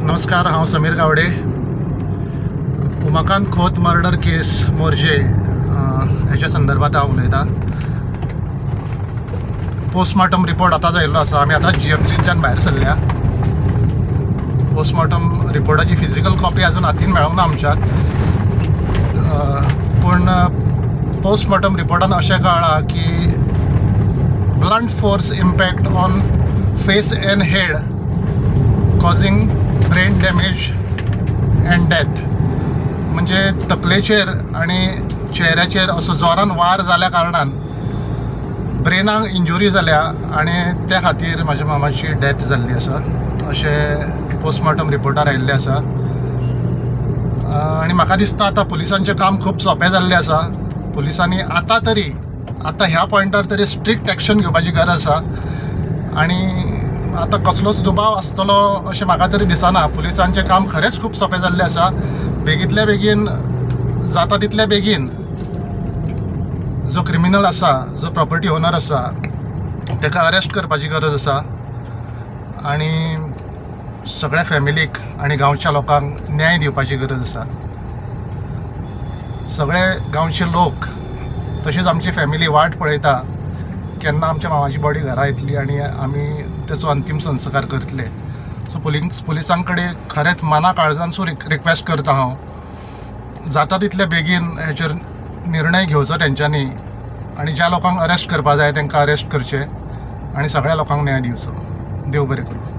नमस्कार, हांव समीर गावडे. उमाकांत खोत मर्डर केस मोर्जे हेच्या संदर्भात हांव उलयतां. पोस्टमॉर्टम रिपोर्ट आतां जायल्लो आसा. आमी आतां GMCच्यान भायर सरल्या. पोस्टमॉर्टम रिपोर्टाची फिजिकल कॉपी आजून हातीन मेळोंक ना आमच्या, पूण पोस्टमॉर्टम रिपोर्टान अशें कळ्ळां की blunt force impact on face end head causing brain damage end death. म्हणजे तकलेचेर आणि चेहऱ्याचेर असो जोरान वार जाल्या कारणान ब्रेनाक इंजुरी जाल्या आणि त्या खातीर म्हाज्या मामाची डेथ जाल्ली आसा अशें पोस्टमॉर्टम रिपोर्टार आयिल्लें आसा. आनी म्हाका दिसता आतां पुलिसांचें काम खूब सोंपें जाल्लें आसा. पुलिसांनी आतां ह्या पॉयंटार तरी स्ट्रिक्ट एक्शन घेवपाची गरज आसा आनी आतां कसलोच दुबाव आसतलो अशें म्हाका तरी दिसना. पुलिसांचें काम खरेंच खूब सोंपें जाल्लें आसा. बेगींतल्या बेगीन जाता तितल्या बेगीन जो क्रिमिनल आसा, जो प्रॉपर्टी ओनर आसा, ताका अरेस्ट करपाची गरज आसा आनी सगळ्या फॅमिलीक आनी गांवच्या लोकांक न्याय दिवपाची गरज आसा. सगळे गांवचे लोक तशेंच आमची फॅमिली वाट पळयता केन्ना आमच्या मामाची बॉडी घरा येतली आनी आमी तेचो अंतीम संस्कार करतले. सो पुलिसां कडेन खरेंच मना काळजांसून रिक्वेस्ट करता हांव, जाता तितले बेगीन हेचेर निर्णय घेवचो तेंच्यांनी आनी ज्या लोकांक अरेस्ट करपा जाय तांकां अरेस्ट करचें आनी सगळ्या लोकांक न्याय दिवचो. देव बरें करूं.